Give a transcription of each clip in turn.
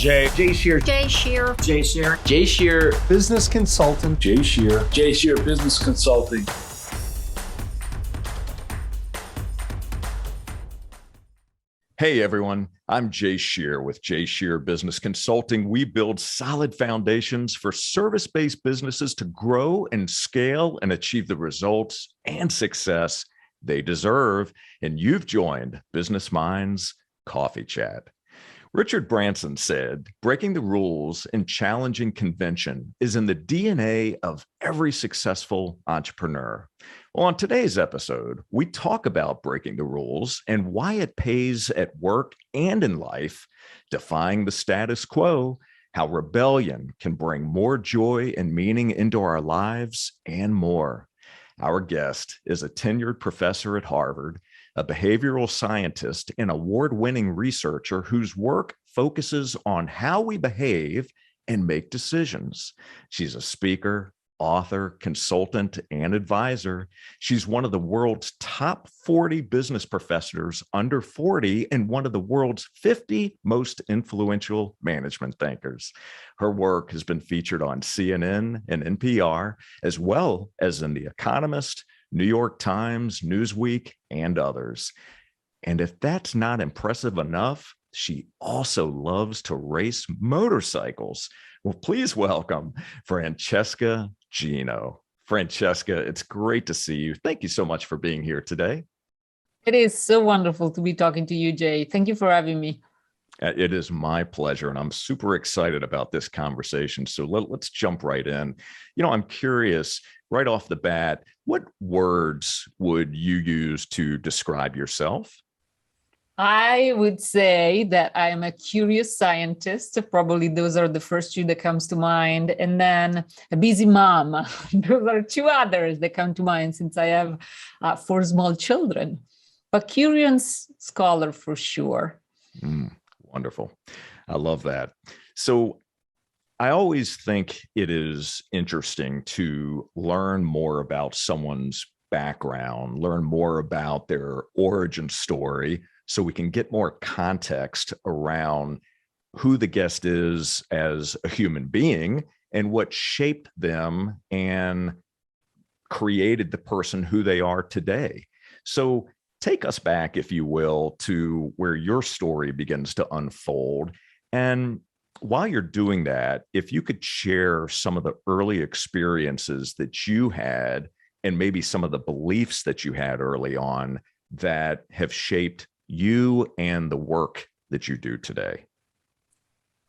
Jay Shear. Jay Shear. Jay Shear. Jay Shear, business consultant. Jay Shear. Jay Shear Business Consulting. Hey everyone, I'm Jay Shear with Jay Shear Business Consulting. We build solid foundations for service-based businesses to grow and scale and achieve the results and success they deserve. And you've joined Business Minds Coffee Chat. Richard Branson said, breaking the rules and challenging convention is in the DNA of every successful entrepreneur. Well, on today's episode, we talk about breaking the rules and why it pays at work and in life, defying the status quo, how rebellion can bring more joy and meaning into our lives, and more. Our guest is a tenured professor at Harvard, a behavioral scientist and award-winning researcher whose work focuses on how we behave and make decisions. She's a speaker, author, consultant, and advisor. She's one of the world's top 40 business professors under 40 and one of the world's 50 most influential management thinkers. Her work has been featured on CNN and NPR, as well as in The Economist, New York Times, Newsweek, and others. And if that's not impressive enough, she also loves to race motorcycles. Well, please welcome Francesca Gino. Francesca, it's great to see you. Thank you so much for being here today. It is so wonderful to be talking to you, Jay. Thank you for having me. It is my pleasure, and I'm super excited about this conversation. So let's jump right in. You know, I'm curious, right off the bat, what words would you use to describe yourself? I would say that I am a curious scientist. Probably those are the first two that comes to mind. And then a busy mom. Those are two others that come to mind since I have 4 small children. But curious scholar for sure. Wonderful. I love that. So I always think it is interesting to learn more about someone's background, learn more about their origin story, so we can get more context around who the guest is as a human being and what shaped them and created the person who they are today. So take us back, if you will, to where your story begins to unfold. And while you're doing that, if you could share some of the early experiences that you had and maybe some of the beliefs that you had early on that have shaped you and the work that you do today.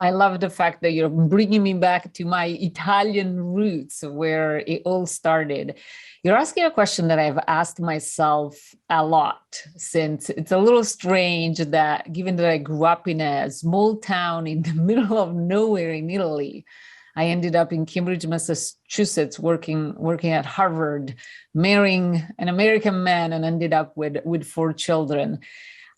I love the fact that you're bringing me back to my Italian roots where it all started. You're asking a question that I've asked myself a lot, since it's a little strange that given that I grew up in a small town in the middle of nowhere in Italy, I ended up in Cambridge, Massachusetts, working at Harvard, marrying an American man, and ended up with 4 children.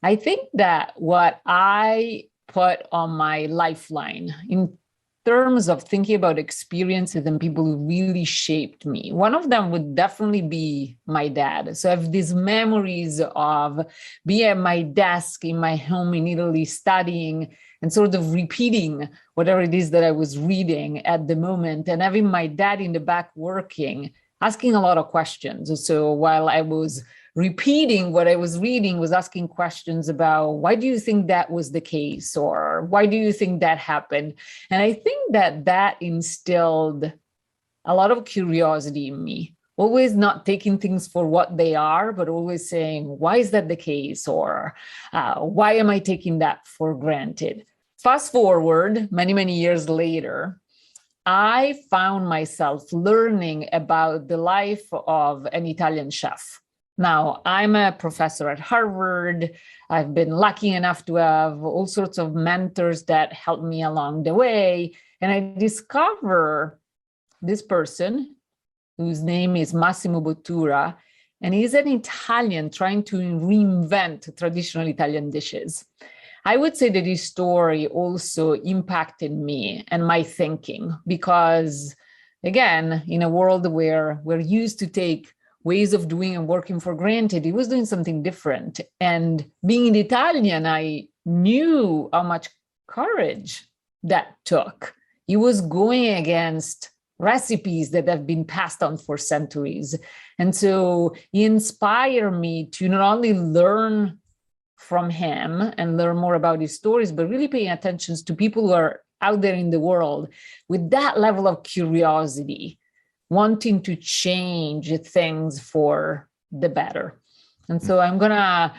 I think that what I put on my lifeline in terms of thinking about experiences and people who really shaped me, one of them would definitely be my dad. So I have these memories of being at my desk in my home in Italy, studying and sort of repeating whatever it is that I was reading at the moment, and having my dad in the back working, asking a lot of questions. So while I was repeating what I was reading, was asking questions about, why do you think that was the case? Or why do you think that happened? And I think that instilled a lot of curiosity in me, always not taking things for what they are, but always saying, why is that the case? Or why am I taking that for granted? Fast forward many, many years later, I found myself learning about the life of an Italian chef. Now, I'm a professor at Harvard. I've been lucky enough to have all sorts of mentors that helped me along the way. And I discover this person whose name is Massimo Bottura, and he's an Italian trying to reinvent traditional Italian dishes. I would say that his story also impacted me and my thinking because, again, in a world where we're used to take ways of doing and working for granted, he was doing something different. And being an Italian, I knew how much courage that took. He was going against recipes that have been passed on for centuries. And so he inspired me to not only learn from him and learn more about his stories, but really paying attention to people who are out there in the world with that level of curiosity, wanting to change things for the better. And so I'm going to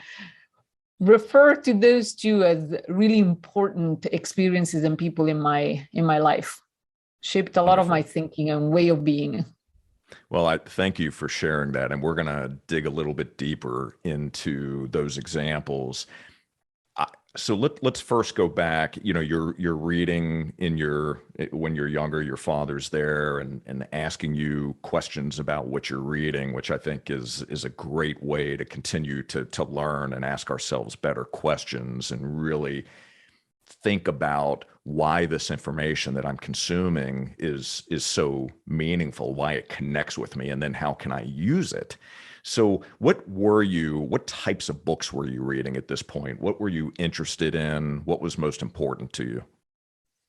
refer to those two as really important experiences and people in my life. Shaped a lot of my thinking and way of being. Well, I thank you for sharing that. And we're going to dig a little bit deeper into those examples. So let's first go back. You know, you're reading when you're younger, your father's there and asking you questions about what you're reading, which I think is a great way to continue to learn and ask ourselves better questions and really think about why this information that I'm consuming is so meaningful, why it connects with me, and then how can I use it? So what types of books were you reading at this point? What were you interested in? What was most important to you?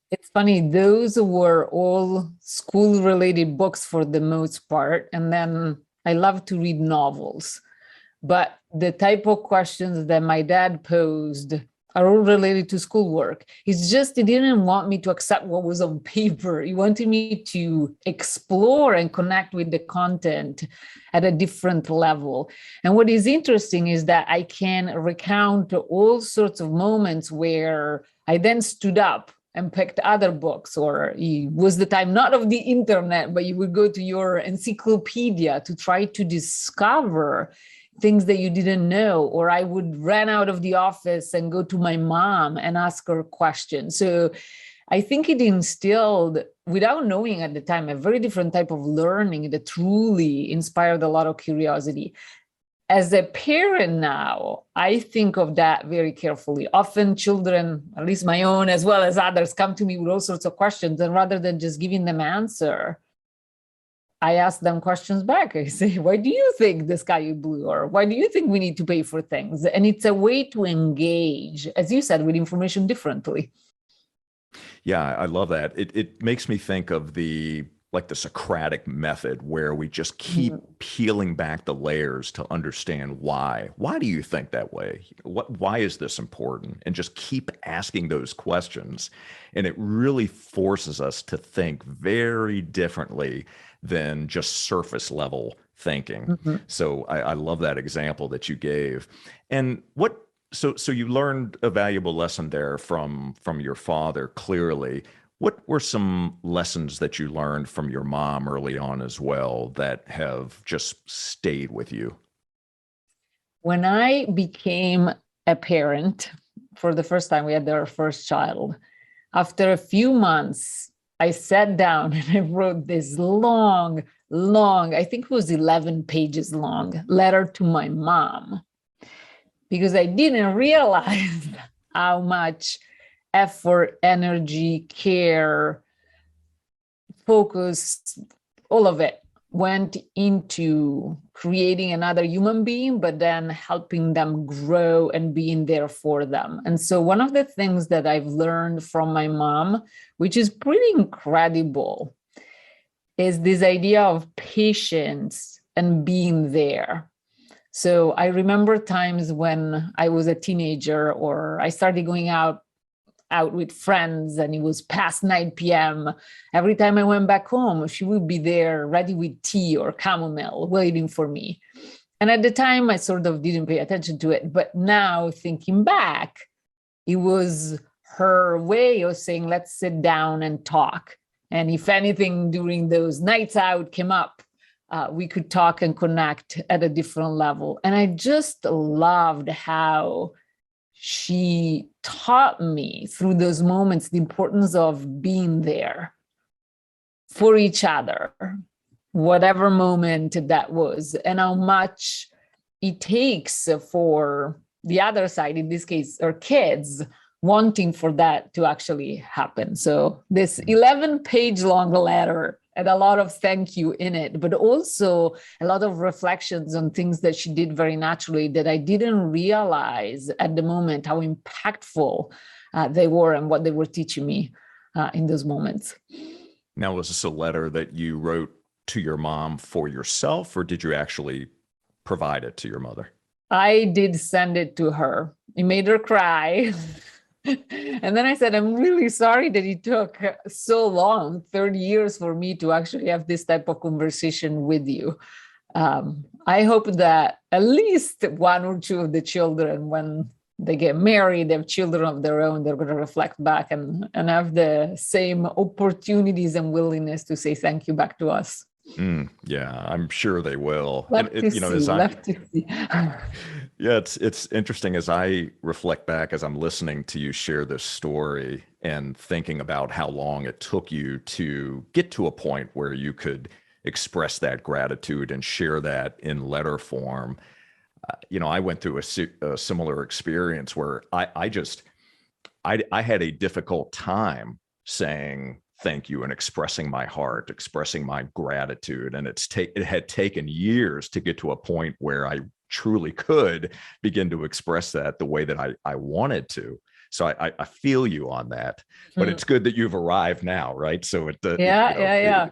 It's funny, those were all school-related books for the most part. And then I love to read novels. But the type of questions that my dad posed are all related to schoolwork. It's just he didn't want me to accept what was on paper. He wanted me to explore and connect with the content at a different level. And what is interesting is that I can recount all sorts of moments where I then stood up and picked other books, or it was the time not of the internet, but you would go to your encyclopedia to try to discover things that you didn't know, or I would run out of the office and go to my mom and ask her questions. So I think it instilled, without knowing at the time, a very different type of learning that truly inspired a lot of curiosity. As a parent now, I think of that very carefully. Often children, at least my own as well as others, come to me with all sorts of questions, and rather than just giving them answer, I ask them questions back. I say, why do you think the sky is blue? Or why do you think we need to pay for things? And it's a way to engage, as you said, with information differently. Yeah, I love that. It makes me think of the Socratic method, where we just keep peeling back the layers to understand why. Why do you think that way? Why is this important? And just keep asking those questions. And it really forces us to think very differently than just surface level thinking. So I love that example that you gave. And so you learned a valuable lesson there from your father, clearly. What were some lessons that you learned from your mom early on as well that have just stayed with you? When I became a parent for the first time, we had our first child. After a few months, I sat down and I wrote this long, I think it was 11 pages long, letter to my mom, because I didn't realize how much effort, energy, care, focus, all of it went into creating another human being, but then helping them grow and being there for them. And so one of the things that I've learned from my mom, which is pretty incredible, is this idea of patience and being there. So I remember times when I was a teenager, or I started going out with friends and it was past 9 p.m. Every time I went back home, she would be there ready with tea or chamomile waiting for me. And at the time, I sort of didn't pay attention to it. But now thinking back, it was her way of saying, let's sit down and talk. And if anything during those nights out came up, we could talk and connect at a different level. And I just loved how she taught me through those moments the importance of being there for each other, whatever moment that was, and how much it takes for the other side, in this case, our kids, wanting for that to actually happen. So this 11-page long letter and a lot of thank you in it, but also a lot of reflections on things that she did very naturally that I didn't realize at the moment how impactful they were and what they were teaching me. in those moments. Now, was this a letter that you wrote to your mom for yourself, or did you actually provide it to your mother? I did send it to her. It made her cry. And then I said, I'm really sorry that it took so long, 30 years for me to actually have this type of conversation with you. I hope that at least one or two of the children, when they get married, they have children of their own, they're going to reflect back and have the same opportunities and willingness to say thank you back to us. Yeah, I'm sure they will. Love to see. Yeah, it's interesting as I reflect back, as I'm listening to you share this story and thinking about how long it took you to get to a point where you could express that gratitude and share that in letter form. I went through a similar experience where I had a difficult time saying thank you and expressing my heart, expressing my gratitude. And it had taken years to get to a point where I truly could begin to express that the way that I wanted to. So I feel you on that, but it's good that you've arrived now, right? So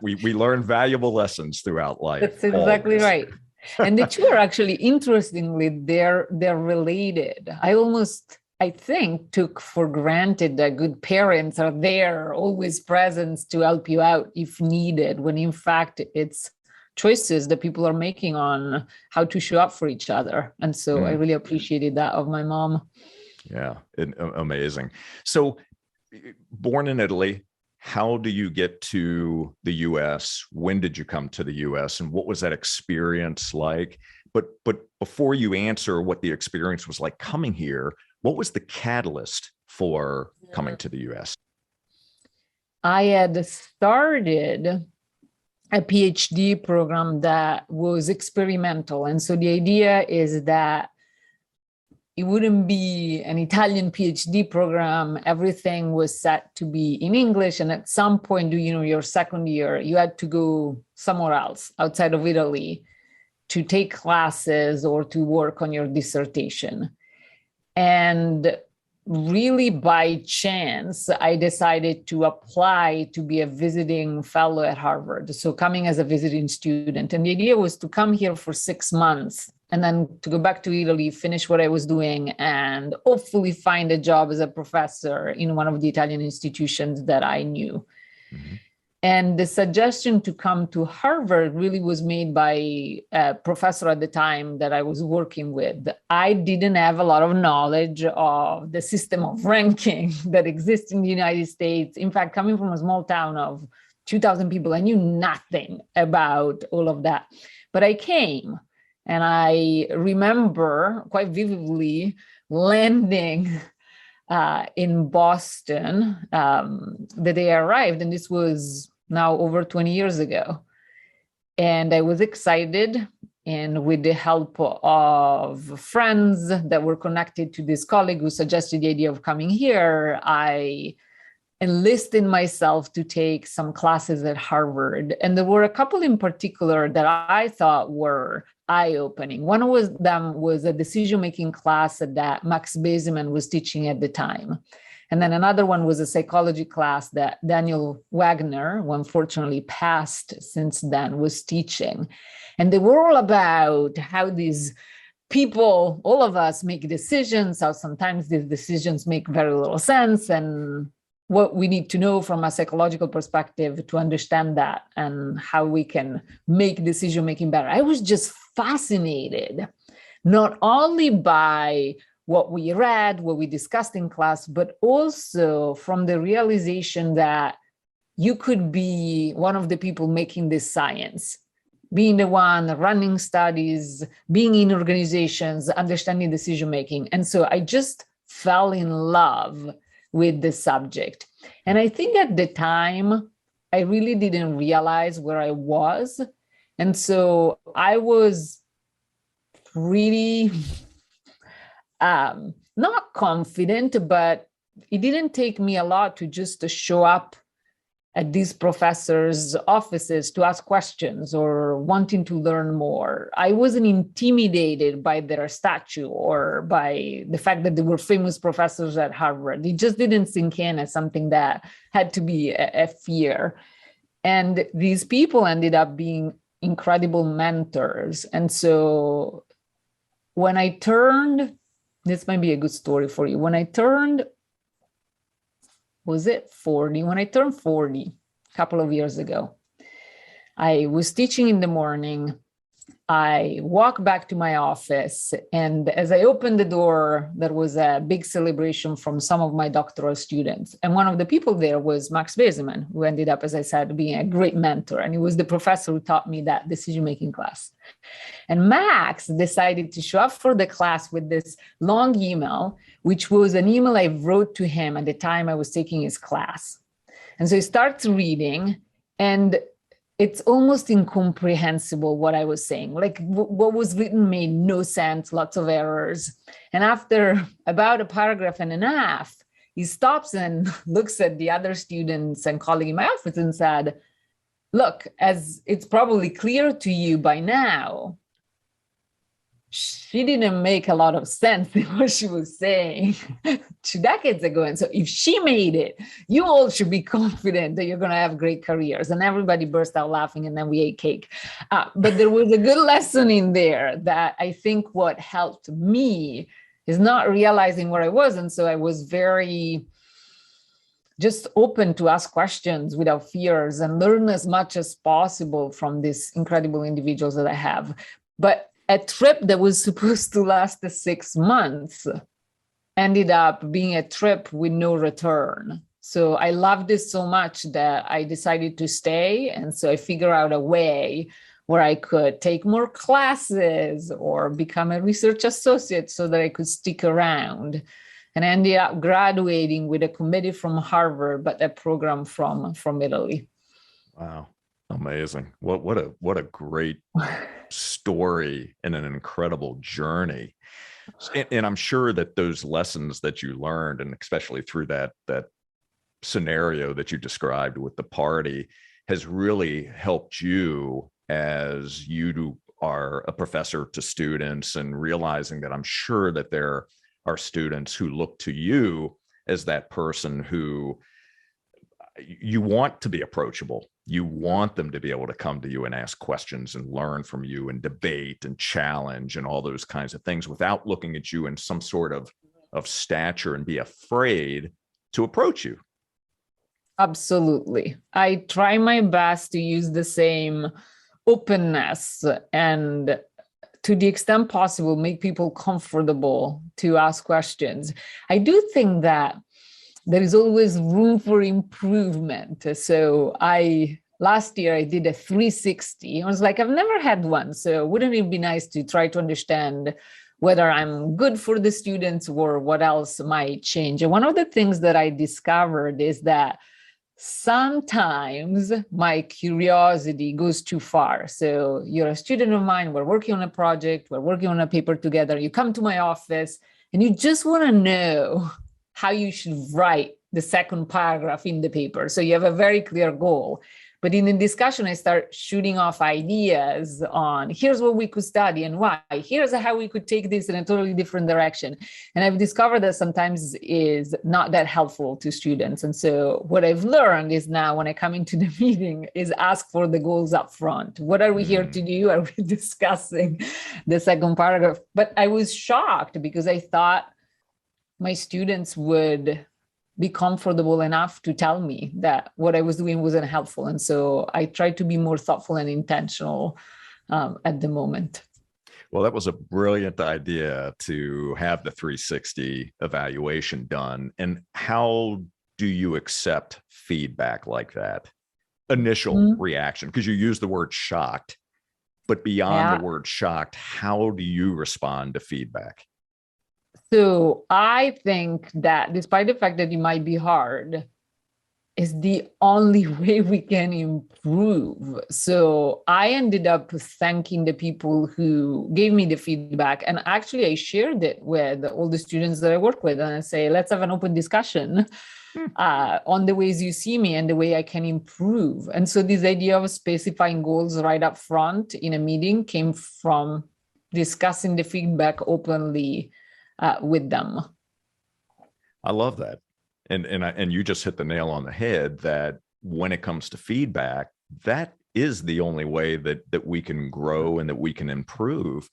we learn valuable lessons throughout life. That's exactly right. And the two are actually, interestingly, they're related. I think, took for granted that good parents are there, always present to help you out if needed, when in fact it's choices that people are making on how to show up for each other. And so I really appreciated that of my mom. Yeah, amazing. So born in Italy, how do you get to the US? When did you come to the US? And what was that experience like? But before you answer what the experience was like coming here, what was the catalyst for coming to the US? I had started a PhD program that was experimental. And so the idea is that it wouldn't be an Italian PhD program. Everything was set to be in English. And at some point, your second year, you had to go somewhere else outside of Italy to take classes or to work on your dissertation. And really by chance, I decided to apply to be a visiting fellow at Harvard. So coming as a visiting student. And the idea was to come here for 6 months and then to go back to Italy, finish what I was doing, and hopefully find a job as a professor in one of the Italian institutions that I knew. Mm-hmm. And the suggestion to come to Harvard really was made by a professor at the time that I was working with. I didn't have a lot of knowledge of the system of ranking that exists in the United States. In fact, coming from a small town of 2,000 people, I knew nothing about all of that. But I came, and I remember quite vividly landing in Boston the day I arrived, and this was now over 20 years ago. And I was excited, and with the help of friends that were connected to this colleague who suggested the idea of coming here, I enlisted myself to take some classes at Harvard. And there were a couple in particular that I thought were eye-opening. One of them was a decision-making class that Max Beseman was teaching at the time. And then another one was a psychology class that Daniel Wagner, who unfortunately passed since then, was teaching. And they were all about how these people, all of us, make decisions, how sometimes these decisions make very little sense, and what we need to know from a psychological perspective to understand that and how we can make decision-making better. I was just fascinated, not only by what we read, what we discussed in class, but also from the realization that you could be one of the people making this science, being the one running studies, being in organizations, understanding decision-making. And so I just fell in love with the subject. And I think at the time, I really didn't realize where I was. And so I was really not confident, but it didn't take me a lot to just to show up at these professors' offices to ask questions or wanting to learn more. I wasn't intimidated by their stature or by the fact that they were famous professors at Harvard. It just didn't sink in as something that had to be a fear. And these people ended up being incredible mentors. And so when I turned, this might be a good story for you. When I turned, was it 40? When I turned 40, a couple of years ago, I was teaching in the morning. I walked back to my office, and as I opened the door, there was a big celebration from some of my doctoral students. And one of the people there was Max Beseman, who ended up, as I said, being a great mentor. And he was the professor who taught me that decision-making class. And Max decided to show up for the class with this long email, which was an email I wrote to him at the time I was taking his class. And so he starts reading, and it's almost incomprehensible what I was saying. Like what was written made no sense, lots of errors. And after about a paragraph and a half, he stops and looks at the other students and colleagues in my office and said, look, as it's probably clear to you by now, she didn't make a lot of sense in what she was saying 2 decades ago. And so if she made it, you all should be confident that you're going to have great careers. And everybody burst out laughing, and then we ate cake. But there was a good lesson in there that I think what helped me is not realizing where I was. And so I was very just open to ask questions without fears and learn as much as possible from these incredible individuals that I have. But a trip that was supposed to last 6 months ended up being a trip with no return. So I loved it so much that I decided to stay. And so I figured out a way where I could take more classes or become a research associate so that I could stick around. And I ended up graduating with a committee from Harvard, but a program from Italy. Wow. Amazing. What a great story and an incredible journey. And I'm sure that those lessons that you learned, and especially through that scenario that you described with the party, has really helped you as you are a professor to students, and realizing that I'm sure that there are students who look to you as that person who you want to be approachable. You want them to be able to come to you and ask questions and learn from you and debate and challenge and all those kinds of things without looking at you in some sort of stature and be afraid to approach you. Absolutely. I try my best to use the same openness and, to the extent possible, make people comfortable to ask questions. I do think that there is always room for improvement. So last year I did a 360. I was like, I've never had one. So wouldn't it be nice to try to understand whether I'm good for the students or what else might change? And one of the things that I discovered is that sometimes my curiosity goes too far. So you're a student of mine, we're working on a project, we're working on a paper together, you come to my office and you just want to know how you should write the second paragraph in the paper. So you have a very clear goal. But in the discussion, I start shooting off ideas on here's what we could study and why. Here's how we could take this in a totally different direction. And I've discovered that sometimes is not that helpful to students. And so what I've learned is now when I come into the meeting is ask for the goals up front. What are we here to do? Are we discussing the second paragraph? But I was shocked because I thought my students would be comfortable enough to tell me that what I was doing wasn't helpful. And so I try to be more thoughtful and intentional at the moment. Well, that was a brilliant idea to have the 360 evaluation done. And how do you accept feedback like that? Initial reaction, because you use the word shocked, but beyond the word shocked, how do you respond to feedback? So I think that despite the fact that it might be hard, is the only way we can improve. So I ended up thanking the people who gave me the feedback. And actually I shared it with all the students that I work with. And I say, let's have an open discussion on the ways you see me and the way I can improve. And so this idea of specifying goals right up front in a meeting came from discussing the feedback openly with them. I love that. And you just hit the nail on the head that when it comes to feedback, that is the only way that we can grow and that we can improve.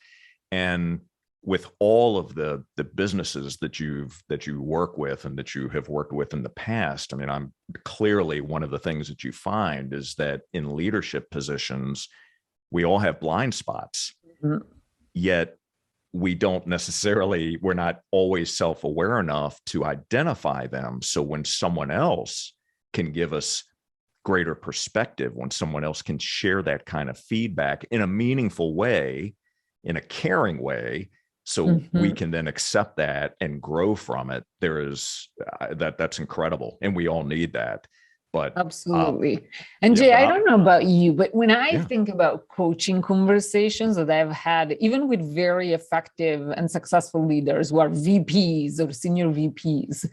And with all of the businesses that you work with and that you have worked with in the past, I mean, I'm clearly one of the things that you find is that in leadership positions, we all have blind spots, yet we're not always self-aware enough to identify them. So when someone else can give us greater perspective, when someone else can share that kind of feedback in a meaningful way, in a caring way, so we can then accept that and grow from it, that's incredible. And we all need that. But absolutely. And Jay, I don't know about you, but when I think about coaching conversations that I've had, even with very effective and successful leaders who are VPs or senior VPs,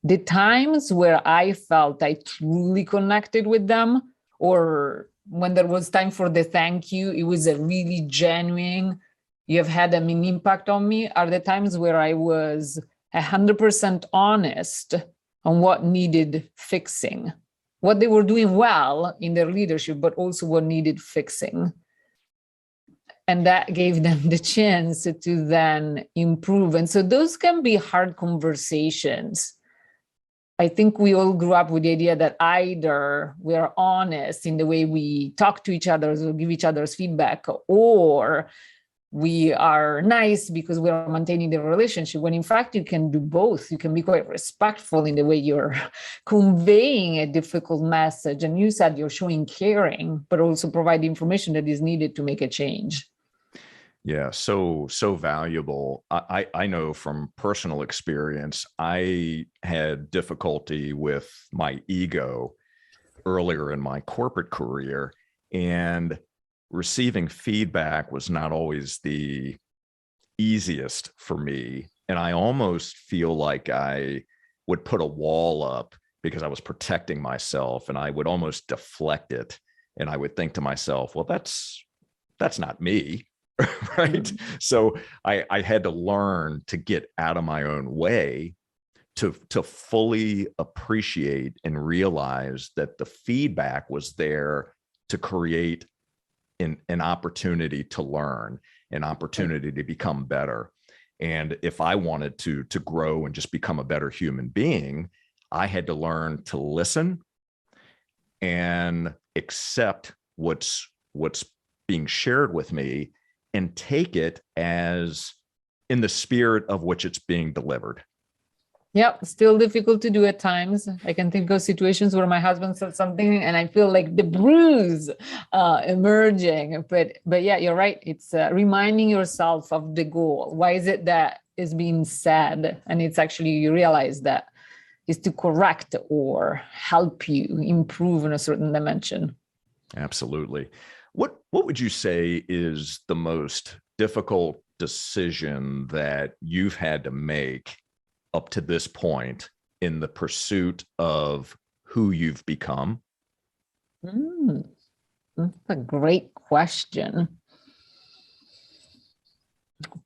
the times where I felt I truly connected with them, or when there was time for the thank you, it was a really genuine, you have had an impact on me, are the times where I was 100% honest on what needed fixing, what they were doing well in their leadership, but also what needed fixing. And that gave them the chance to then improve. And so those can be hard conversations. I think we all grew up with the idea that either we are honest in the way we talk to each other or give each other's feedback, or we are nice because we are maintaining the relationship, when in fact you can do both. You can be quite respectful in the way you're conveying a difficult message. And you said you're showing caring, but also provide information that is needed to make a change. Yeah, so valuable. I know from personal experience, I had difficulty with my ego earlier in my corporate career, and receiving feedback was not always the easiest for me. And I almost feel like I would put a wall up because I was protecting myself, and I would almost deflect it. And I would think to myself, well, that's not me. Right. So I had to learn to get out of my own way to fully appreciate and realize that the feedback was there to create an opportunity to learn, an opportunity to become better. And if I wanted to grow and just become a better human being, I had to learn to listen and accept what's being shared with me and take it as in the spirit of which it's being delivered. Yep, still difficult to do at times. I can think of situations where my husband said something and I feel like the bruise emerging. But yeah, you're right. It's reminding yourself of the goal. Why is it that is being said? And it's actually, you realize that is to correct or help you improve in a certain dimension. Absolutely. What would you say is the most difficult decision that you've had to make up to this point in the pursuit of who you've become? That's a great question.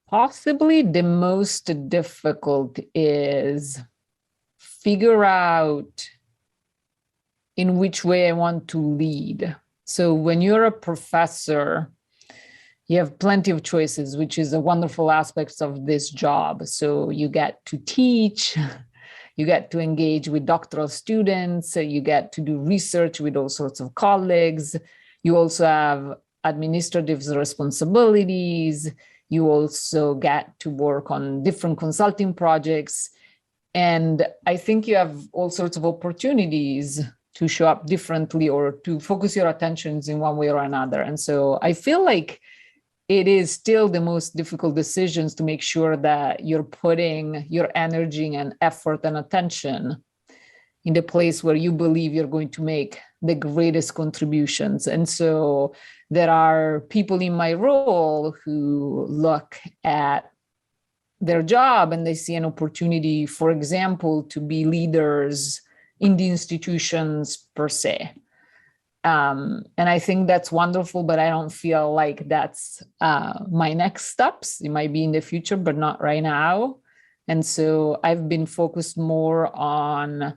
Possibly the most difficult is figure out in which way I want to lead. So when you're a professor, you have plenty of choices, which is a wonderful aspect of this job. So you get to teach, you get to engage with doctoral students, you get to do research with all sorts of colleagues. You also have administrative responsibilities. You also get to work on different consulting projects. And I think you have all sorts of opportunities to show up differently or to focus your attentions in one way or another. And so I feel like it is still the most difficult decisions to make sure that you're putting your energy and effort and attention in the place where you believe you're going to make the greatest contributions. And so there are people in my role who look at their job and they see an opportunity, for example, to be leaders in the institutions per se. And I think that's wonderful, but I don't feel like that's my next steps. It might be in the future, but not right now. And so I've been focused more on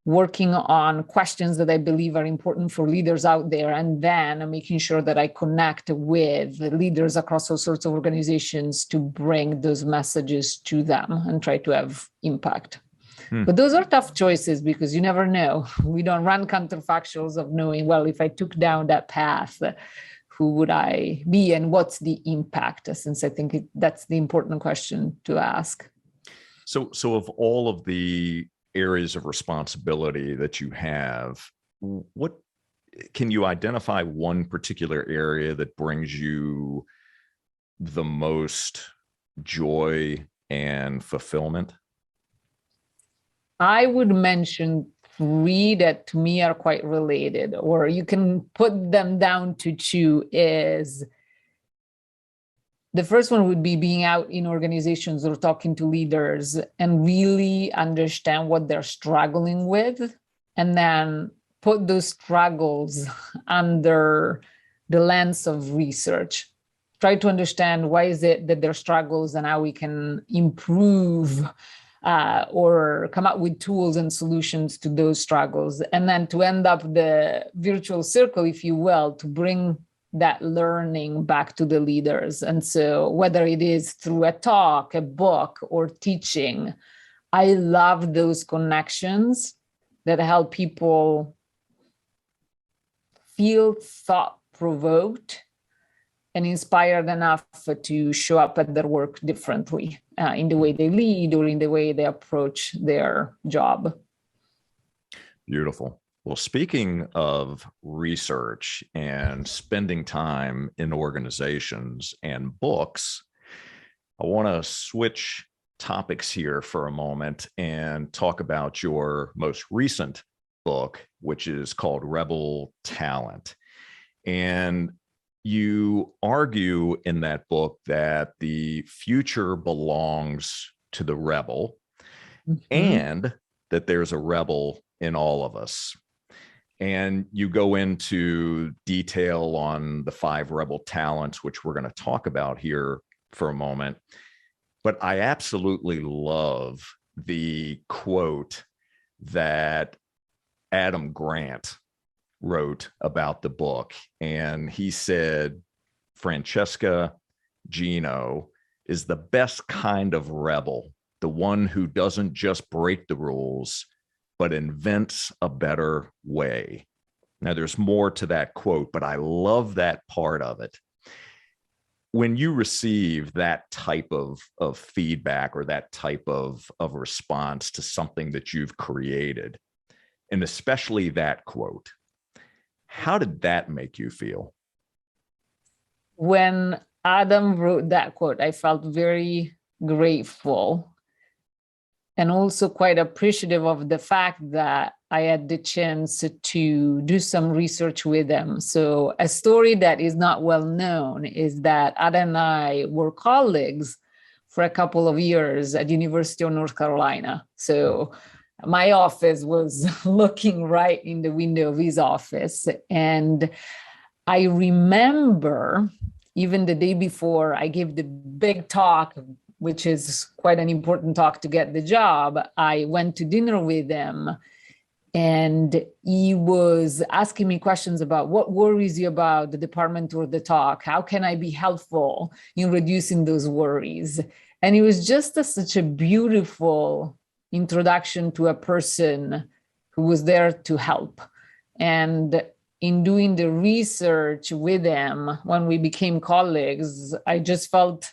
working on questions that I believe are important for leaders out there, and then making sure that I connect with leaders across all sorts of organizations to bring those messages to them and try to have impact. But those are tough choices because you never know. We don't run counterfactuals of knowing, well, if I took down that path, who would I be and what's the impact? Since I think that's the important question to ask. So of all of the areas of responsibility that you have, what can you identify one particular area that brings you the most joy and fulfillment? I would mention three that to me are quite related, or you can put them down to two. Is the first one would be being out in organizations or talking to leaders and really understand what they're struggling with, and then put those struggles under the lens of research. Try to understand why is it that their struggles and how we can improve or come up with tools and solutions to those struggles. And then to end up the virtual circle, if you will, to bring that learning back to the leaders. And so whether it is through a talk, a book, or teaching, I love those connections that help people feel thought-provoked and inspired enough to show up at their work differently in the way they lead or in the way they approach their job. Beautiful. Well, speaking of research and spending time in organizations and books, I want to switch topics here for a moment and talk about your most recent book, which is called Rebel Talent. And you argue in that book that the future belongs to the rebel, and that there's a rebel in all of us. And you go into detail on the 5 rebel talents, which we're going to talk about here for a moment. But I absolutely love the quote that Adam Grant wrote about the book. And he said, Francesca Gino is the best kind of rebel, the one who doesn't just break the rules, but invents a better way. Now, there's more to that quote, but I love that part of it. When you receive that type of feedback or that type of response to something that you've created, and especially that quote, how did that make you feel? When Adam wrote that quote, I felt very grateful and also quite appreciative of the fact that I had the chance to do some research with him. So a story that is not well known is that Adam and I were colleagues for a couple of years at the University of North Carolina. So my office was looking right in the window of his office. And I remember even the day before I gave the big talk, which is quite an important talk to get the job, I went to dinner with him and he was asking me questions about what worries you about the department or the talk? How can I be helpful in reducing those worries? And it was just such a beautiful introduction to a person who was there to help. And in doing the research with him, when we became colleagues, I just felt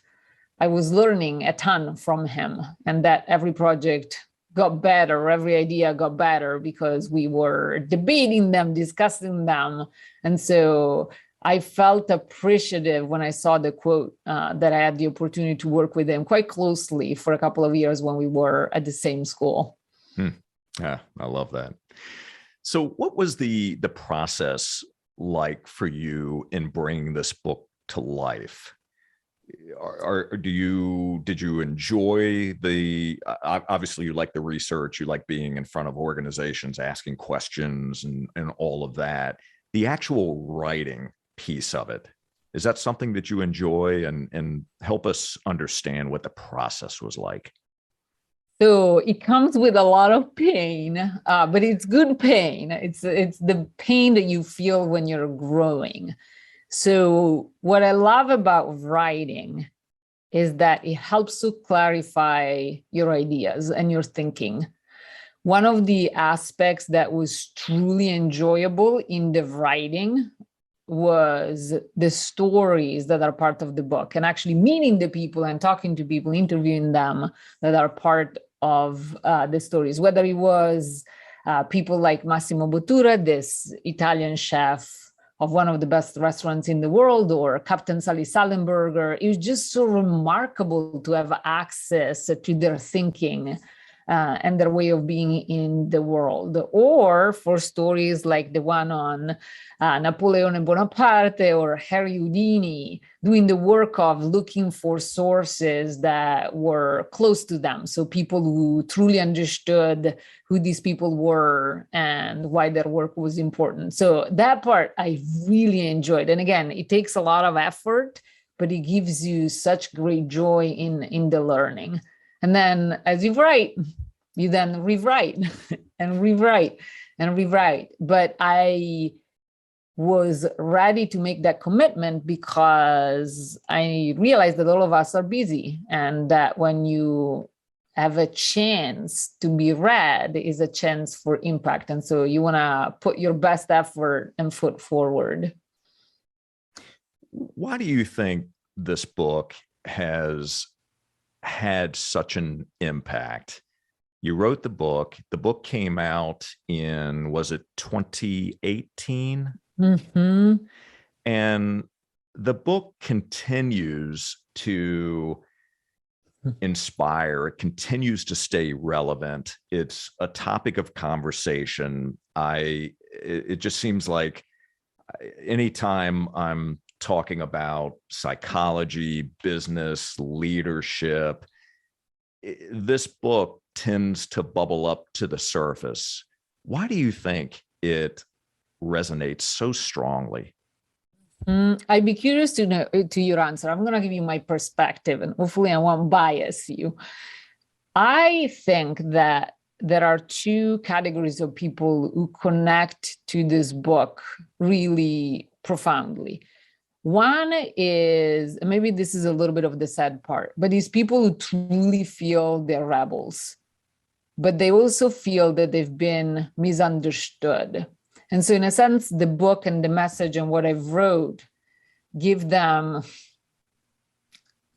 I was learning a ton from him, and that every project got better, every idea got better because we were debating them, discussing them. And so I felt appreciative when I saw the quote that I had the opportunity to work with him quite closely for a couple of years when we were at the same school. Yeah, I love that. So what was the process like for you in bringing this book to life? Did you enjoy obviously you like the research, you like being in front of organizations, asking questions and all of that. The actual writing piece of it, is that something that you enjoy, and help us understand what the process was like? So it comes with a lot of pain, but it's good pain. It's the pain that you feel when you're growing. So what I love about writing is that it helps to clarify your ideas and your thinking. One of the aspects that was truly enjoyable in the writing was the stories that are part of the book, and actually meeting the people and talking to people, interviewing them that are part of the stories, whether it was people like Massimo Bottura, this Italian chef of one of the best restaurants in the world, or Captain Sally Sullenberger. It was just so remarkable to have access to their thinking and their way of being in the world. Or for stories like the one on Napoleon Bonaparte or Harry Houdini, doing the work of looking for sources that were close to them. So people who truly understood who these people were and why their work was important. So that part I really enjoyed. And again, it takes a lot of effort, but it gives you such great joy in the learning. And then as you write, you then rewrite and rewrite and rewrite. But I was ready to make that commitment because I realized that all of us are busy, and that when you have a chance to be read is a chance for impact. And so you want to put your best effort and foot forward. Why do you think this book has had such an impact? You wrote the book came out in, was it 2018? Mm-hmm. And the book continues to inspire, it continues to stay relevant. It's a topic of conversation. It just seems like anytime I'm talking about psychology, business, leadership, this book tends to bubble up to the surface. Why do you think it resonates so strongly? I'd be curious to know to your answer. I'm going to give you my perspective, and hopefully I won't bias you. I think that there are two categories of people who connect to this book really profoundly. One is, maybe this is a little bit of the sad part, but these people who truly feel they're rebels, but they also feel that they've been misunderstood. And so in a sense, the book and the message and what I've wrote give them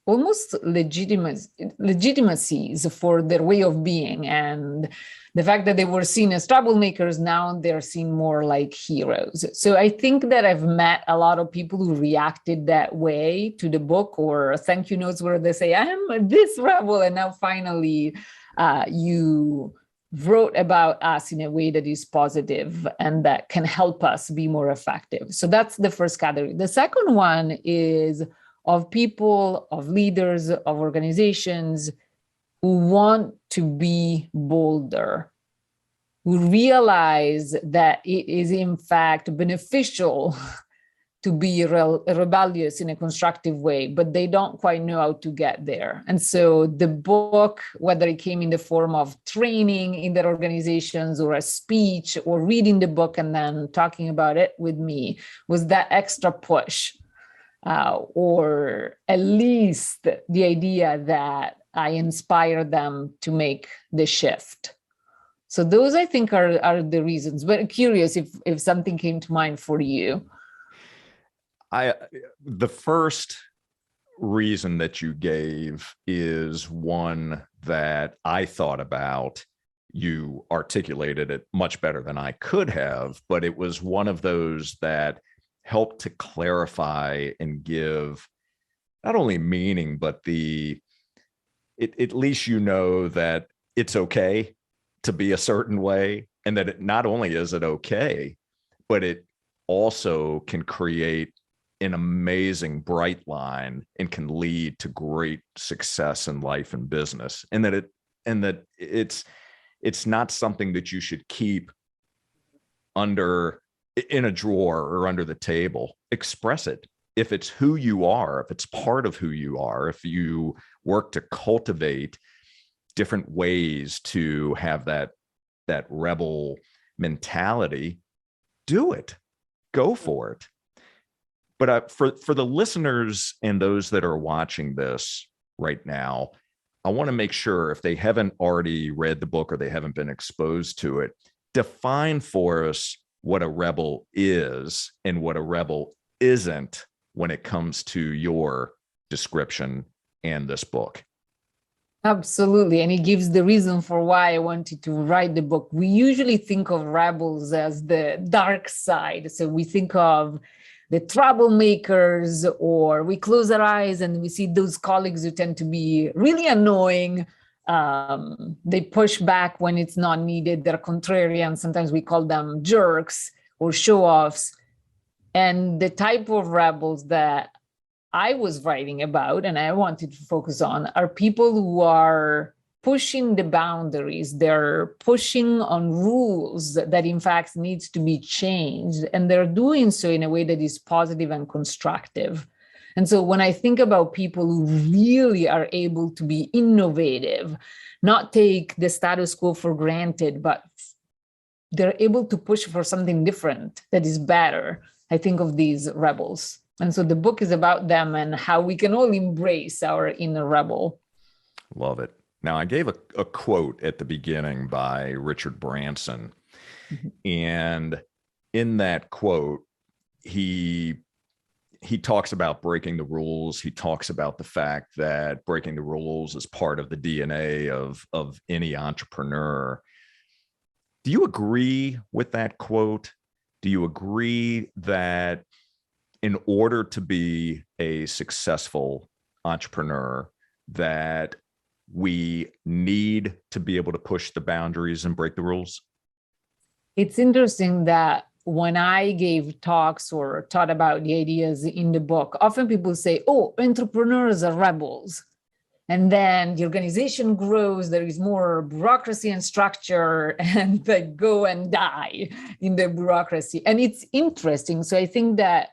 almost legitimacies for their way of being. And the fact that they were seen as troublemakers, now they're seen more like heroes. So I think that I've met a lot of people who reacted that way to the book, or thank you notes where they say, I'm this rebel, and now finally you wrote about us in a way that is positive and that can help us be more effective. So that's the first category. The second one is of people, of leaders, of organizations who want to be bolder, who realize that it is in fact beneficial to be rebellious in a constructive way, but they don't quite know how to get there. And so the book, whether it came in the form of training in their organizations or a speech or reading the book and then talking about it with me, was that extra push. Or at least the idea that I inspire them to make the shift. So those, I think, are the reasons. But curious if something came to mind for you. The first reason that you gave is one that I thought about. You articulated it much better than I could have, but it was one of those that help to clarify and give not only meaning, but at least you know that it's okay to be a certain way, and that not only is it okay, but it also can create an amazing bright line and can lead to great success in life and business, and that it's not something that you should keep in a drawer or under the table. Express it. If it's who you are, if it's part of who you are, if you work to cultivate different ways to have that rebel mentality, do it. Go for it. But for the listeners and those that are watching this right now, I want to make sure, if they haven't already read the book or they haven't been exposed to it, define for us what a rebel is and what a rebel isn't when it comes to your description and this book. Absolutely. And it gives the reason for why I wanted to write the book. We usually think of rebels as the dark side. So we think of the troublemakers, or we close our eyes and we see those colleagues who tend to be really annoying. They push back when it's not needed. They're contrarian. Sometimes we call them jerks or show-offs. And the type of rebels that I was writing about and I wanted to focus on are people who are pushing the boundaries. They're pushing on rules that in fact needs to be changed. And they're doing so in a way that is positive and constructive. And so when I think about people who really are able to be innovative, not take the status quo for granted, but they're able to push for something different that is better, I think of these rebels. And so the book is about them and how we can all embrace our inner rebel. Love it. Now, I gave a quote at the beginning by Richard Branson. Mm-hmm. And in that quote, he talks about breaking the rules. He talks about the fact that breaking the rules is part of the DNA of any entrepreneur. Do you agree with that quote? Do you agree that in order to be a successful entrepreneur, that we need to be able to push the boundaries and break the rules? It's interesting that when I gave talks or taught about the ideas in the book, often people say, oh, entrepreneurs are rebels. And then the organization grows, there is more bureaucracy and structure, and they go and die in the bureaucracy. And it's interesting. So I think that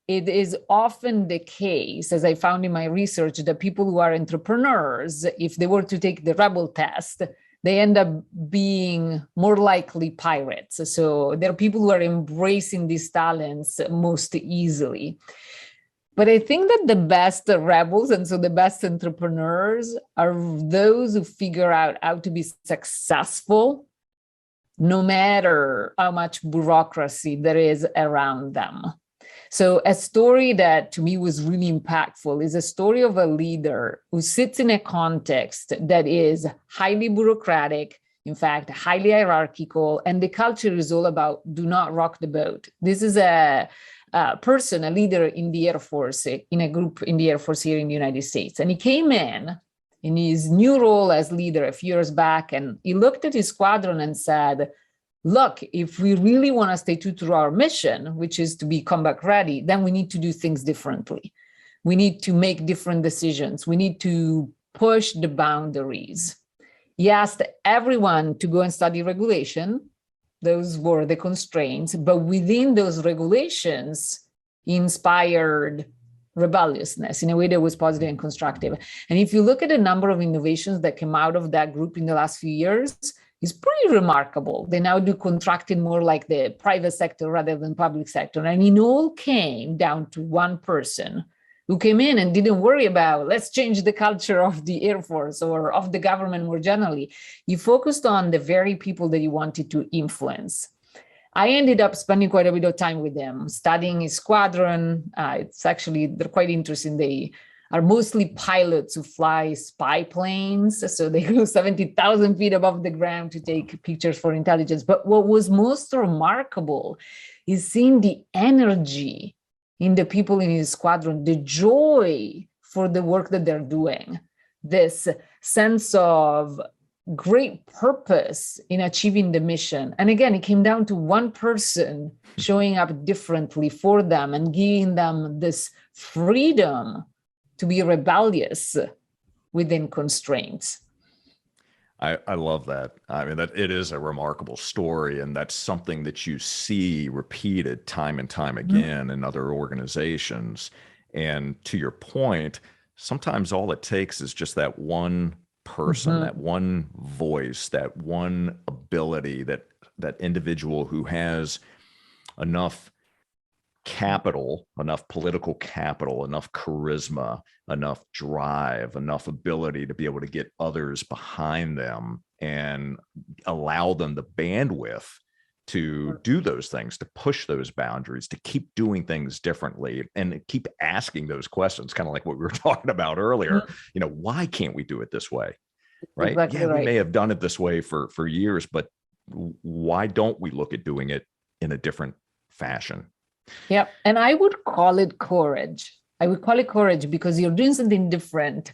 it is often the case, as I found in my research, that people who are entrepreneurs, if they were to take the rebel test, they end up being more likely pirates. So there are people who are embracing these talents most easily. But I think that the best rebels, and so the best entrepreneurs, are those who figure out how to be successful, no matter how much bureaucracy there is around them. So a story that to me was really impactful is a story of a leader who sits in a context that is highly bureaucratic, in fact, highly hierarchical, and the culture is all about do not rock the boat. This is a leader in the Air Force, in a group in the Air Force here in the United States. And he came in his new role as leader a few years back, and he looked at his squadron and said, look, if we really want to stay true to our mission, which is to be comeback ready, then we need to do things differently. We need to make different decisions. We need to push the boundaries. He asked everyone to go and study regulation. Those were the constraints, but within those regulations, he inspired rebelliousness in a way that was positive and constructive. And if you look at the number of innovations that came out of that group in the last few years, it's pretty remarkable. They now do contracting more like the private sector rather than public sector. And it all came down to one person who came in and didn't worry about, let's change the culture of the Air Force or of the government more generally. He focused on the very people that he wanted to influence. I ended up spending quite a bit of time with them, studying his squadron. They're quite interesting. They are mostly pilots who fly spy planes. So they go 70,000 feet above the ground to take pictures for intelligence. But what was most remarkable is seeing the energy in the people in his squadron, the joy for the work that they're doing, this sense of great purpose in achieving the mission. And again, it came down to one person showing up differently for them and giving them this freedom to be rebellious within constraints. I love that. I mean, that it is a remarkable story, and that's something that you see repeated time and time again in other organizations. And to your point, sometimes all it takes is just that one person, that one voice, that one ability, that individual who has enough capital, enough political capital, enough charisma, enough drive, enough ability to be able to get others behind them and allow them the bandwidth to do those things, to push those boundaries, to keep doing things differently and keep asking those questions, kind of like what we were talking about earlier. You know, why can't we do it this way? Right? Exactly We right. may have done it this way for years, but why don't we look at doing it in a different fashion? Yep. And I would call it courage. I would call it courage because you're doing something different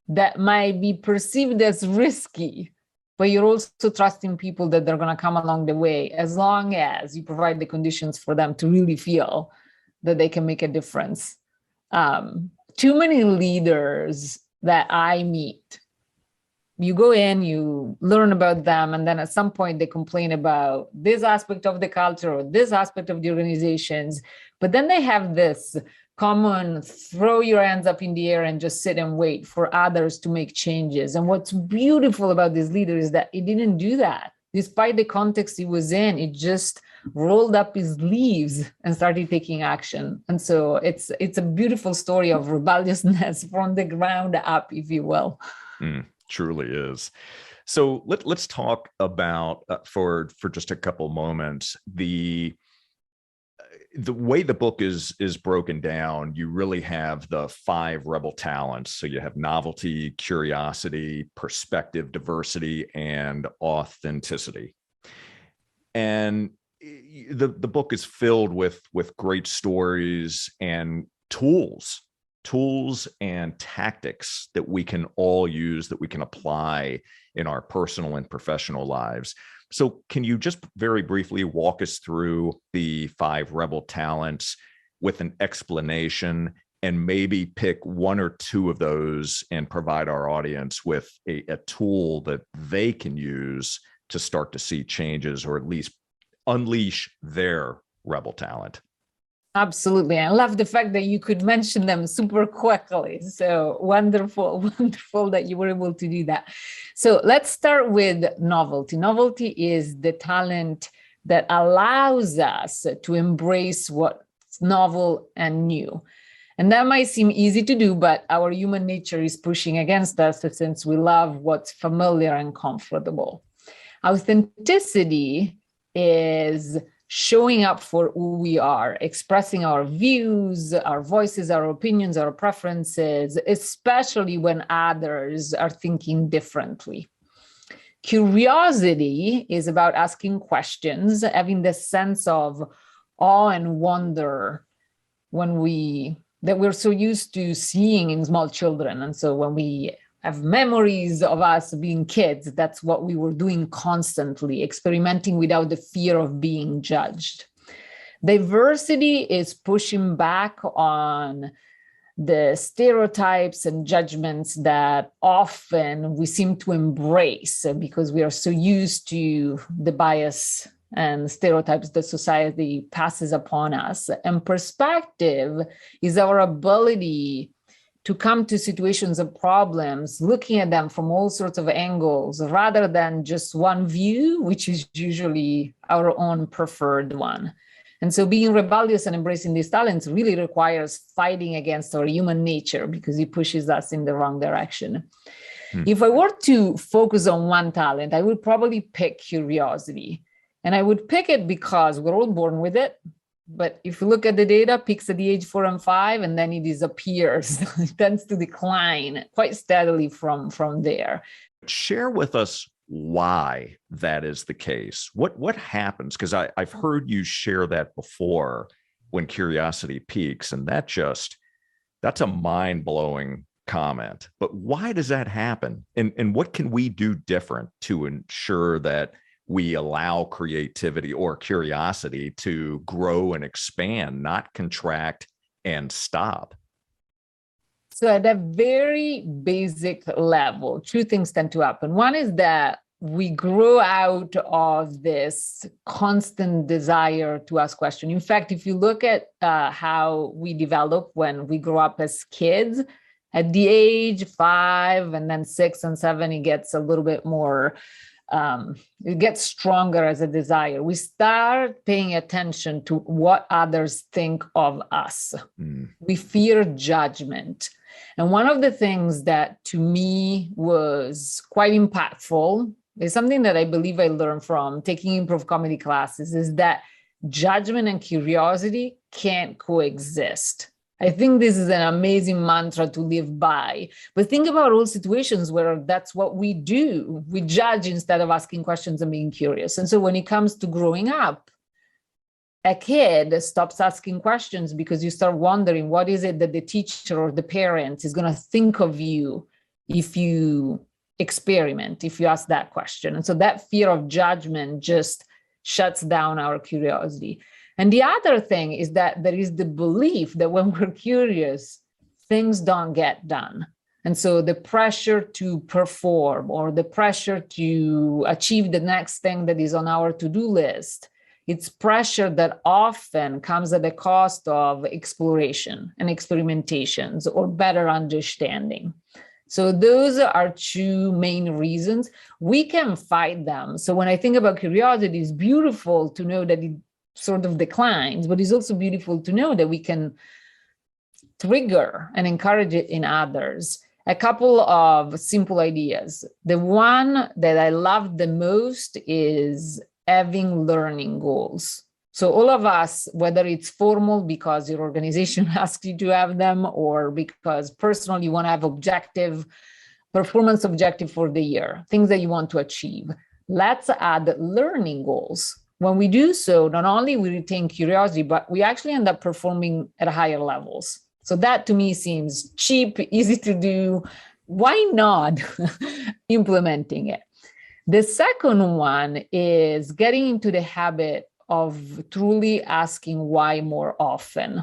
that might be perceived as risky, but you're also trusting people that they're going to come along the way, as long as you provide the conditions for them to really feel that they can make a difference. Too many leaders that I meet, you go in, you learn about them, and then at some point they complain about this aspect of the culture or this aspect of the organizations. But then they have this common throw your hands up in the air and just sit and wait for others to make changes. And what's beautiful about this leader is that he didn't do that. Despite the context he was in, he just rolled up his sleeves and started taking action. And so it's a beautiful story of rebelliousness from the ground up, if you will. Truly is. So let's talk about for just a couple moments the way the book is broken down. You really have the 5 rebel talents. So you have novelty, curiosity, perspective, diversity, and authenticity. And the book is filled with great stories and tools and tactics that we can all use, that we can apply in our personal and professional lives. So can you just very briefly walk us through the 5 rebel talents with an explanation, and maybe pick 1 or 2 of those and provide our audience with a tool that they can use to start to see changes, or at least unleash their rebel talent? Absolutely. I love the fact that you could mention them super quickly. So wonderful, wonderful that you were able to do that. So let's start with novelty. Novelty is the talent that allows us to embrace what's novel and new. And that might seem easy to do, but our human nature is pushing against us since we love what's familiar and comfortable. Authenticity is showing up for who we are, expressing our views, our voices, our opinions, our preferences, especially when others are thinking differently. Curiosity is about asking questions, having this sense of awe and wonder that we're so used to seeing in small children. And so when we have memories of us being kids, that's what we were doing constantly, experimenting without the fear of being judged. Diversity is pushing back on the stereotypes and judgments that often we seem to embrace because we are so used to the bias and stereotypes that society passes upon us. And perspective is our ability to come to situations of problems, looking at them from all sorts of angles, rather than just one view, which is usually our own preferred one. And so being rebellious and embracing these talents really requires fighting against our human nature because it pushes us in the wrong direction. If I were to focus on one talent, I would probably pick curiosity. And I would pick it because we're all born with it. But if you look at the data, peaks at the age 4 and 5, and then it disappears. It tends to decline quite steadily from there. Share with us why that is the case. What happens? Because I've heard you share that before, when curiosity peaks, and that's a mind-blowing comment, but why does that happen? And what can we do different to ensure that we allow creativity or curiosity to grow and expand, not contract and stop? So at a very basic level, two things tend to happen. One is that we grow out of this constant desire to ask questions. In fact, if you look at how we develop when we grow up as kids, at the age 5 and then 6 and 7, it gets a little bit more, it gets stronger as a desire. We start paying attention to what others think of us. We fear judgment. And one of the things that to me was quite impactful is something that I believe I learned from taking improv comedy classes, is that judgment and curiosity can't coexist. I think this is an amazing mantra to live by. But think about all situations where that's what we do. We judge instead of asking questions and being curious. And so when it comes to growing up, a kid stops asking questions because you start wondering, what is it that the teacher or the parent is going to think of you if you experiment, if you ask that question? And so that fear of judgment just shuts down our curiosity. And the other thing is that there is the belief that when we're curious, things don't get done. And so the pressure to perform or the pressure to achieve the next thing that is on our to-do list, it's pressure that often comes at the cost of exploration and experimentations or better understanding. So those are two main reasons. We can fight them. So when I think about curiosity, it's beautiful to know that it sort of declines, but it's also beautiful to know that we can trigger and encourage it in others. A couple of simple ideas. The one that I love the most is having learning goals. So all of us, whether it's formal because your organization asks you to have them, or because personally you want to have performance objective for the year, things that you want to achieve, let's add learning goals. When we do so, not only we retain curiosity, but we actually end up performing at higher levels. So that to me seems cheap, easy to do. Why not implementing it? The second one is getting into the habit of truly asking why more often,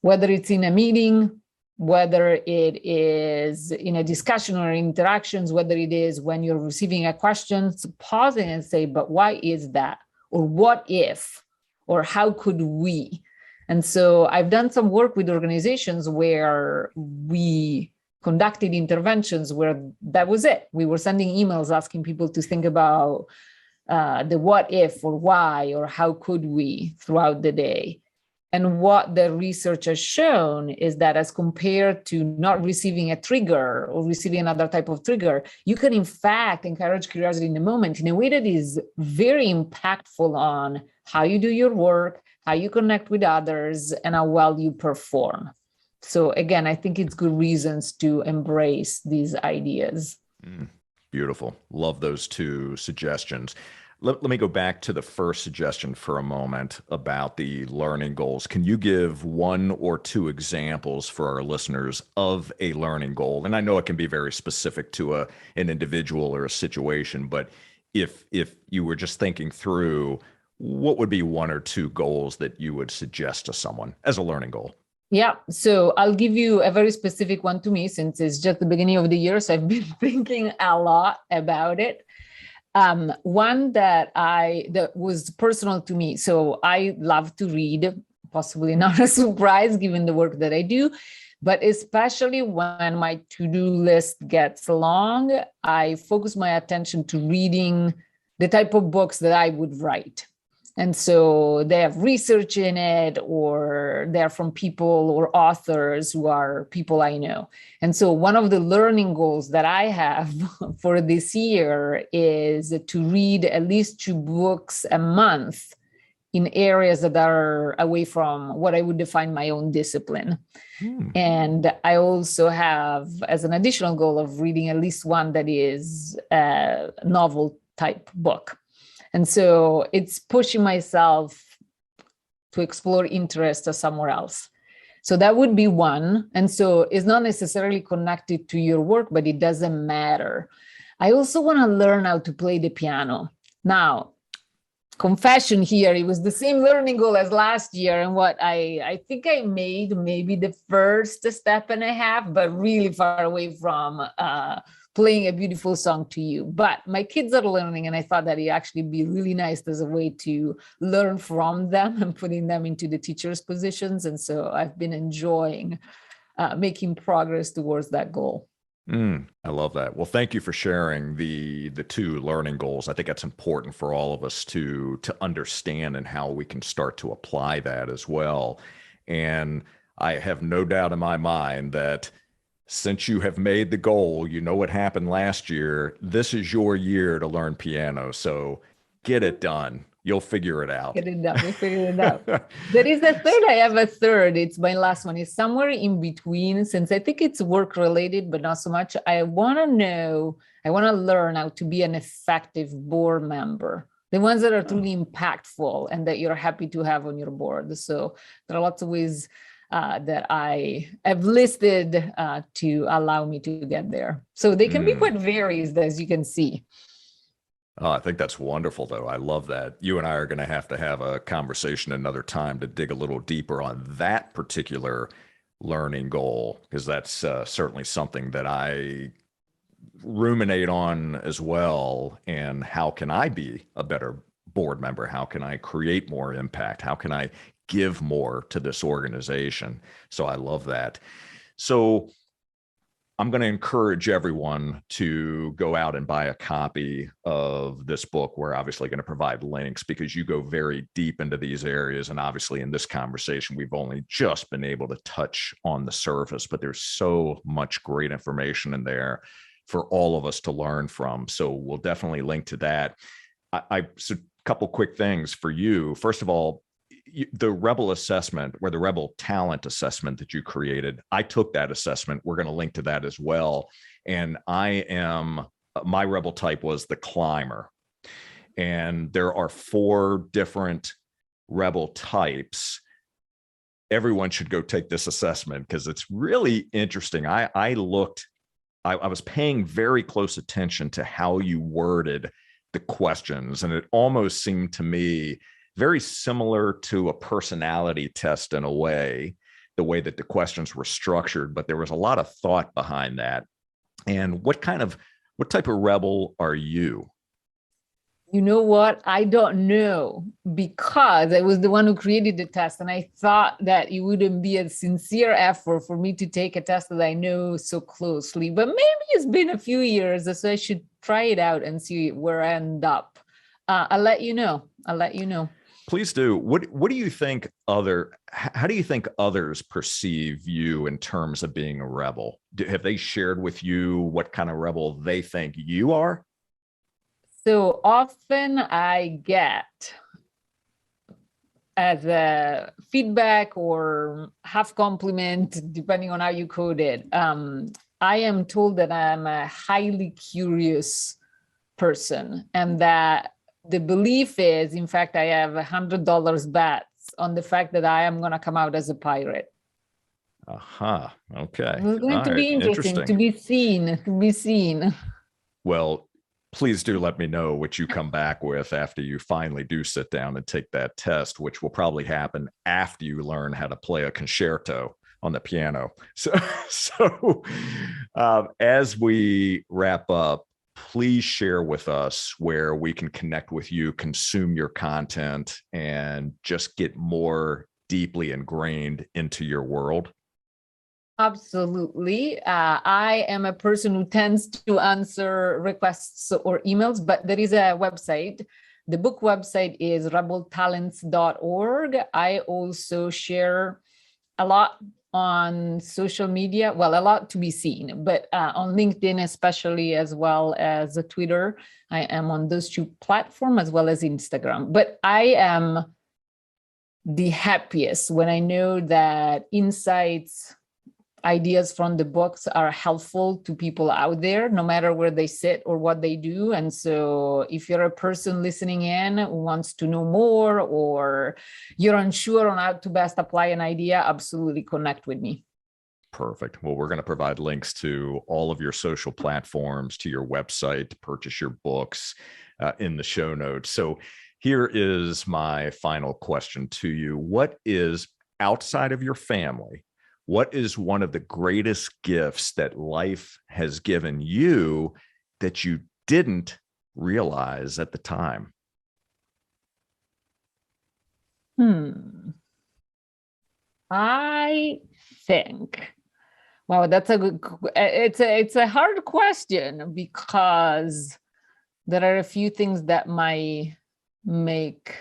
whether it's in a meeting, whether it is in a discussion or interactions, whether it is when you're receiving a question, pausing and say, but why is that? Or what if? Or how could we? And so I've done some work with organizations where we conducted interventions where that was it. We were sending emails asking people to think about the what if or why or how could we throughout the day. And what the research has shown is that as compared to not receiving a trigger or receiving another type of trigger, you can in fact encourage curiosity in the moment in a way that is very impactful on how you do your work, how you connect with others, and how well you perform. So again, I think it's good reasons to embrace these ideas. Beautiful. Love those two suggestions. Let me go back to the first suggestion for a moment about the learning goals. Can you give one or two examples for our listeners of a learning goal? And I know it can be very specific to an individual or a situation, but if you were just thinking through, what would be one or two goals that you would suggest to someone as a learning goal? Yeah, so I'll give you a very specific one to me since it's just the beginning of the year. So I've been thinking a lot about it. One that was personal to me. So I love to read, possibly not a surprise given the work that I do, but especially when my to-do list gets long, I focus my attention to reading the type of books that I would write. And so they have research in it, or they're from people or authors who are people I know. And so one of the learning goals that I have for this year is to read at least 2 books a month in areas that are away from what I would define my own discipline. And I also have as an additional goal of reading at least one that is a novel type book. And so it's pushing myself to explore interest somewhere else. So that would be one. And so it's not necessarily connected to your work, but it doesn't matter. I also want to learn how to play the piano. Now, confession here, it was the same learning goal as last year. And what I think I made maybe the first step and a half, but really far away from playing a beautiful song to you. But my kids are learning, and I thought that it'd actually be really nice as a way to learn from them and putting them into the teacher's positions. And so I've been enjoying making progress towards that goal. I love that. Well, thank you for sharing the two learning goals. I think that's important for all of us to understand and how we can start to apply that as well. And I have no doubt in my mind that since you have made the goal, you know what happened last year. This is your year to learn piano. So get it done. You'll figure it out. Get it done. We figured it out. There is a third. I have a third. It's my last one. It's somewhere in between, since I think it's work related, but not so much. I want to learn how to be an effective board member, the ones that are truly impactful and that you're happy to have on your board. So there are lots of ways that I have listed to allow me to get there. So they can be quite varied, as you can see. Oh, I think that's wonderful, though. I love that. You and I are going to have a conversation another time to dig a little deeper on that particular learning goal, because that's certainly something that I ruminate on as well. And how can I be a better board member? How can I create more impact? How can I give more to this organization? So I love that. So I'm going to encourage everyone to go out and buy a copy of this book. We're obviously going to provide links because you go very deep into these areas. And obviously in this conversation, we've only just been able to touch on the surface, but there's so much great information in there for all of us to learn from. So we'll definitely link to that. So a couple quick things for you. First of all, the Rebel assessment, or the Rebel talent assessment that you created, I took that assessment. We're going to link to that as well. And my Rebel type was the climber. And there are 4 different Rebel types. Everyone should go take this assessment because it's really interesting. I was paying very close attention to how you worded the questions, and it almost seemed to me very similar to a personality test in a way, the way that the questions were structured, but there was a lot of thought behind that. And what type of Rebel are you? You know what? I don't know, because I was the one who created the test, and I thought that it wouldn't be a sincere effort for me to take a test that I know so closely, but maybe it's been a few years, so I should try it out and see where I end up. I'll let you know. Please do. What do you think how do you think others perceive you in terms of being a rebel? Have they shared with you what kind of rebel they think you are? So often I get, as a feedback or half compliment, depending on how you code it, I am told that I'm a highly curious person, and that the belief is, in fact, I have $100 bets on the fact that I am going to come out as a pirate. Aha. Okay. It's going to be interesting to be seen. Well, please do let me know what you come back with after you finally do sit down and take that test, which will probably happen after you learn how to play a concerto on the piano. So as we wrap up, please share with us where we can connect with you, consume your content, and just get more deeply ingrained into your world. Absolutely. I am a person who tends to answer requests or emails, but there is a website. The book website is rebeltalents.org. I also share a lot on social media, well, a lot to be seen, but on LinkedIn especially, as well as Twitter. I am on those 2 platforms as well as Instagram. But I am the happiest when I know that insights ideas from the books are helpful to people out there, no matter where they sit or what they do. And so if you're a person listening in who wants to know more, or you're unsure on how to best apply an idea, absolutely connect with me. Perfect. Well, we're going to provide links to all of your social platforms, to your website, to purchase your books in the show notes. So here is my final question to you. What is, outside of your family, what is one of the greatest gifts that life has given you that you didn't realize at the time? I think, wow, that's a good, it's a hard question, because there are a few things that might make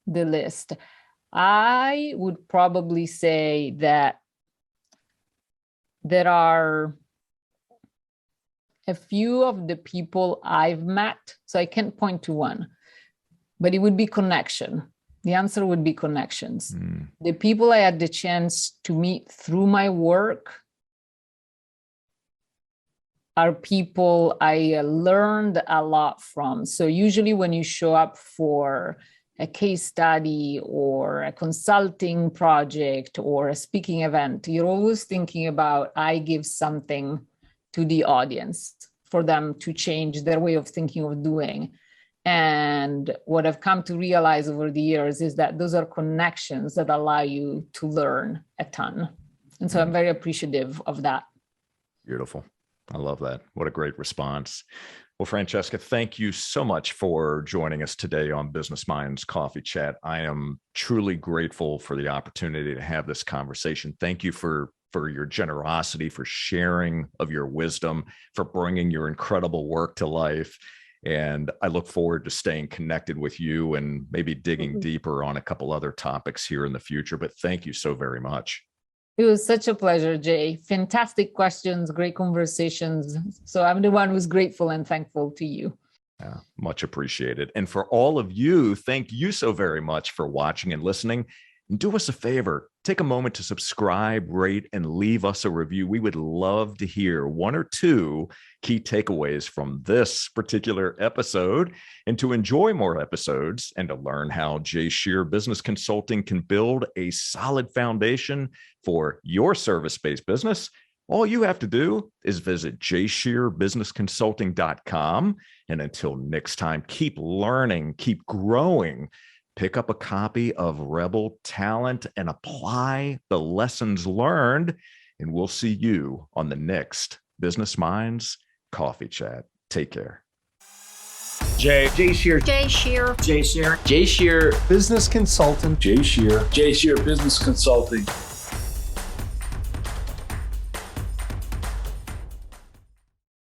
the list. I would probably say that there are a few of the people I've met, so I can't point to one, but it would be connection. The answer would be connections. The people I had the chance to meet through my work are people I learned a lot from. So usually when you show up for a case study or a consulting project or a speaking event, you're always thinking about, I give something to the audience for them to change their way of thinking of doing. And what I've come to realize over the years is that those are connections that allow you to learn a ton. And so I'm very appreciative of that. Beautiful. I love that. What a great response. Well, Francesca, thank you so much for joining us today on Business Minds Coffee Chat. I am truly grateful for the opportunity to have this conversation. Thank you for your generosity, for sharing of your wisdom, for bringing your incredible work to life. And I look forward to staying connected with you and maybe digging deeper on a couple other topics here in the future. But thank you so very much. It was such a pleasure, Jay. Fantastic questions, great conversations. So I'm the one who's grateful and thankful to you. Much appreciated. And for all of you, thank you so very much for watching and listening. And do us a favor, take a moment to subscribe, rate, and leave us a review. We would love to hear one or two key takeaways from this particular episode. And to enjoy more episodes and to learn how Jay Shear Business Consulting can build a solid foundation for your service-based business, all you have to do is visit jayshearbusinessconsulting.com. And until next time, keep learning, keep growing. Pick up a copy of Rebel Talent and apply the lessons learned. And we'll see you on the next Business Minds Coffee Chat. Take care. Jay Shear. Jay Shear, Business Consultant. Jay Shear Business Consulting.